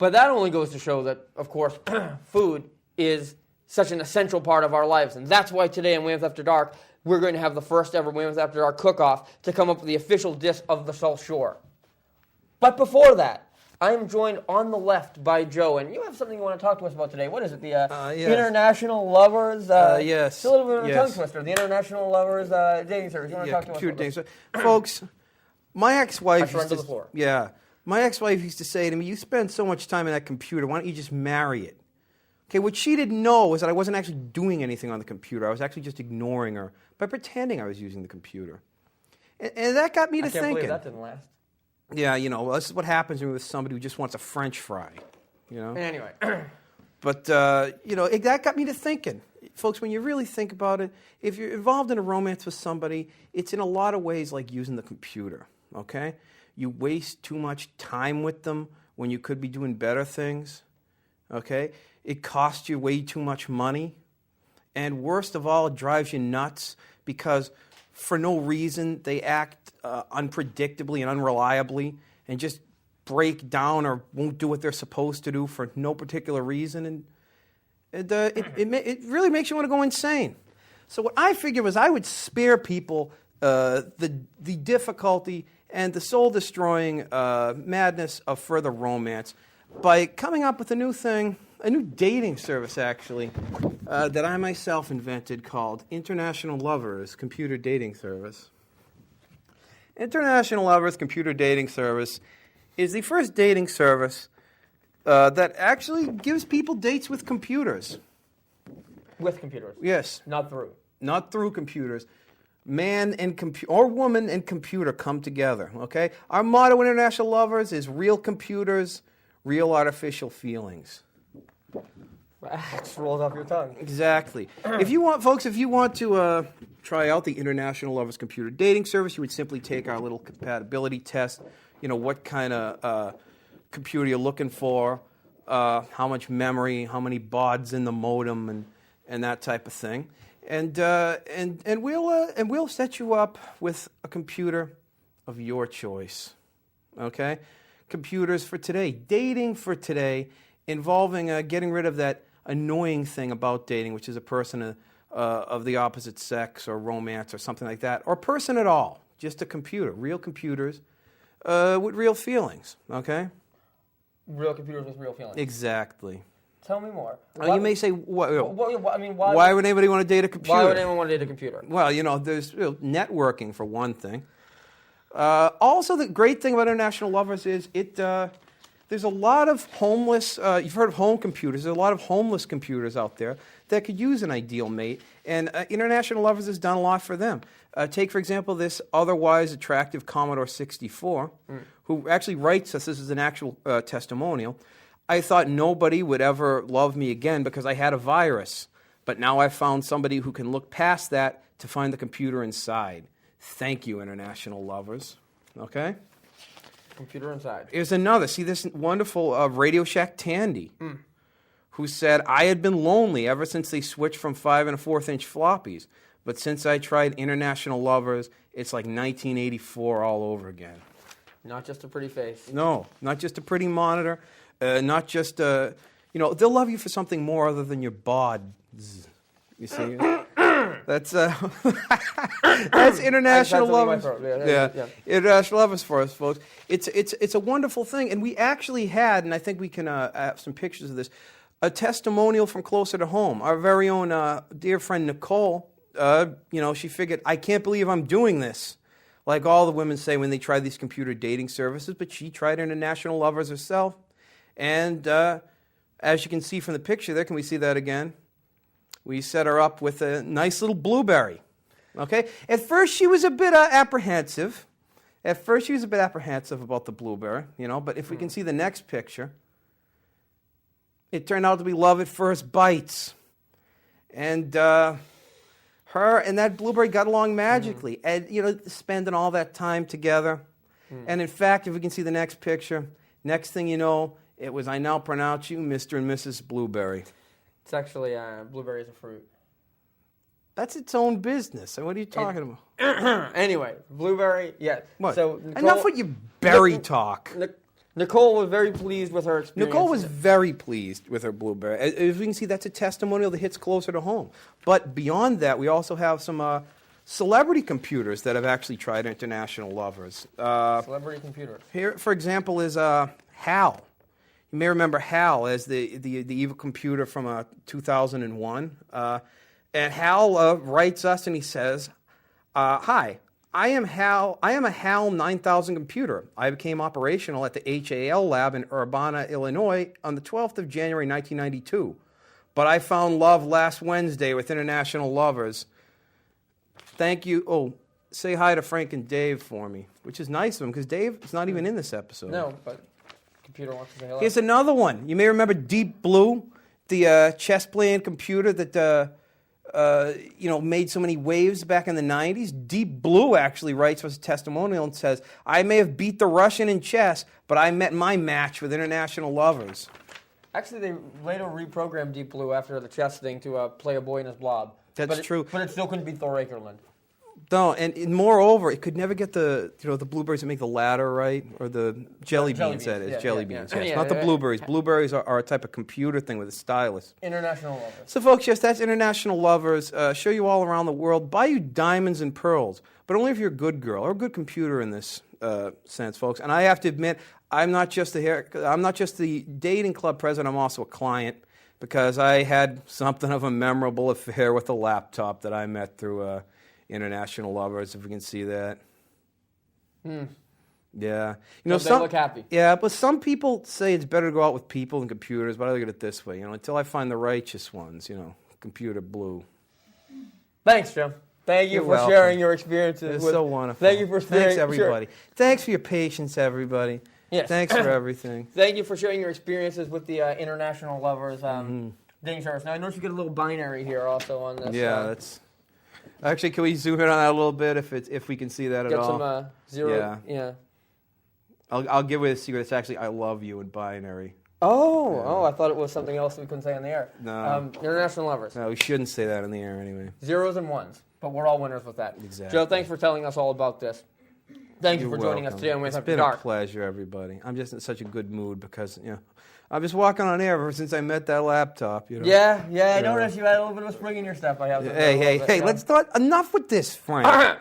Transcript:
But that only goes to show that, of course, food is such an essential part of our lives. And that's why today on Weymouth After Dark, we're going to have the first ever Weymouth After Dark cook-off to come up with the official dish of the South Shore. But before that, I am joined on the left by Joe, and you have something you want to talk to us about today. What is it? The Yes. International Lovers? Yes. It's a little bit of a tongue twister. The International Lovers dating service. You want to talk to us about dating Folks, my ex-wife used to... my ex-wife used to say to me, you spend so much time in that computer, why don't you just marry it? Okay, what she didn't know was that I wasn't actually doing anything on the computer. I was actually just ignoring her by pretending I was using the computer. And that got me to thinking. I can't believe that didn't last. Yeah, well, this is what happens when you're with somebody who just wants a French fry, Anyway. But, that got me to thinking. Folks, when you really think about it, if you're involved in a romance with somebody, it's in a lot of ways like using the computer, okay? You waste too much time with them when you could be doing better things, okay? It costs you way too much money. And worst of all, it drives you nuts because for no reason they act unpredictably and unreliably and just break down or won't do what they're supposed to do for no particular reason. And it really makes you want to go insane. So what I figured was I would spare people the difficulty and the soul-destroying madness of further romance by coming up with a new thing, a new dating service, actually, that I myself invented called International Lovers Computer Dating Service. International Lovers Computer Dating Service is the first dating service that actually gives people dates with computers. With computers? Yes. Not through? Not through computers. Man and or woman and computer come together, okay? Our motto, International Lovers, is real computers, real artificial feelings. It just rolls off your tongue. Exactly. If you want to try out the International Lovers Computer Dating Service, you would simply take our little compatibility test. What kind of computer you're looking for, how much memory, how many bauds in the modem, and that type of thing. And we'll set you up with a computer of your choice. Okay? Computers for today, dating for today, involving getting rid of that annoying thing about dating, which is a person of the opposite sex or romance or something like that, or person at all, just a computer, real computers with real feelings, okay? Real computers with real feelings. Exactly. Tell me more. You may say, why would anybody want to date a computer? Why would anyone want to date a computer? Well, there's networking for one thing. Also, the great thing about International Lovers is there's a lot of homeless, you've heard of home computers, there's a lot of homeless computers out there that could use an ideal mate, and International Lovers has done a lot for them. Take, for example, this otherwise attractive Commodore 64, who actually writes us, this is an actual testimonial, I thought nobody would ever love me again because I had a virus, but now I've found somebody who can look past that to find the computer inside. Thank you, International Lovers. Okay? Computer inside. Here's another. See this wonderful Radio Shack Tandy, who said, I had been lonely ever since they switched from 5 1/4-inch floppies. But since I tried International Lovers, it's like 1984 all over again. Not just a pretty face. No, not just a pretty monitor. Not just, they'll love you for something more other than your bod. You see? That's International Lovers. Yeah. International Lovers for us, folks. It's a wonderful thing, and we actually had, and I think we can have some pictures of this, a testimonial from closer to home. Our very own dear friend Nicole, she figured, I can't believe I'm doing this. Like all the women say when they try these computer dating services, but she tried International Lovers herself. And as you can see from the picture there, can we see that again? We set her up with a nice little blueberry. Okay? At first, she was a bit apprehensive. About the blueberry, but if we can see the next picture, it turned out to be love at first bites. And her and that blueberry got along magically. And, spending all that time together. And in fact, if we can see the next picture, next thing you know, it was, I now pronounce you Mr. and Mrs. Blueberry. It's actually, blueberry is a fruit. That's its own business. And what are you talking about? Anyway, blueberry, yeah. What? So Nicole, enough with your berry talk. Nicole was very pleased with her experience. Nicole was very pleased with her blueberry. As we can see, that's a testimonial that hits closer to home. But beyond that, we also have some celebrity computers that have actually tried international lovers. Celebrity computers. Here, for example, is HAL. You may remember HAL as the evil computer from 2001. And HAL writes us and he says, "Hi, I am a HAL 9000 computer. I became operational at the HAL lab in Urbana, Illinois on the 12th of January, 1992. But I found love last Wednesday with international lovers. Thank you." Oh, say hi to Frank and Dave for me, which is nice of him because Dave is not even in this episode. No, but computer wants to say hello. Here's another one. You may remember Deep Blue, the chess-playing computer that made so many waves back in the 90s. Deep Blue actually writes us a testimonial and says, "I may have beat the Russian in chess, but I met my match with international lovers." Actually, they later reprogrammed Deep Blue after the chess thing to play a boy in his blob. That's true. But it still couldn't beat Thor Akerlund. No, and moreover, it could never get the blueberries that make the ladder right, or the jelly beans. That is jelly beans. Yes, not the blueberries. Blueberries are a type of computer thing with a stylus. International lovers. So, folks, yes, that's international lovers. Show you all around the world. Buy you diamonds and pearls, but only if you're a good girl or a good computer in this sense, folks. And I have to admit, I'm not just the dating club president. I'm also a client because I had something of a memorable affair with a laptop that I met through. International lovers, if we can see that. Yeah. They look happy. Yeah, but some people say it's better to go out with people than computers, but I look at it this way, until I find the righteous ones, computer blue. Thanks, Jim. Thank you for sharing your experiences. It's so wonderful. Thank you for sharing. Thanks, everybody. Thanks for your patience, everybody. Yes. Thanks for everything. Thank you for sharing your experiences with the international lovers dating service. Now, I noticed you get a little binary here also on this. Yeah, that's... Actually, can we zoom in on that a little bit if we can see that at all? Get some zero. Yeah. I'll give away the secret. It's actually "I love you" in binary. Oh, I thought it was something else we couldn't say on the air. No. International lovers. No, we shouldn't say that on the air anyway. Zeros and ones, but we're all winners with that. Exactly. Joe, thanks for telling us all about this. Thank you for joining us today on Weymouth After Dark. It's been a pleasure, everybody. I'm just in such a good mood because I'm just walking on air ever since I met that laptop. Yeah, I noticed you had a little bit of a spring in your step. Hey, let's not. Enough with this, Frank.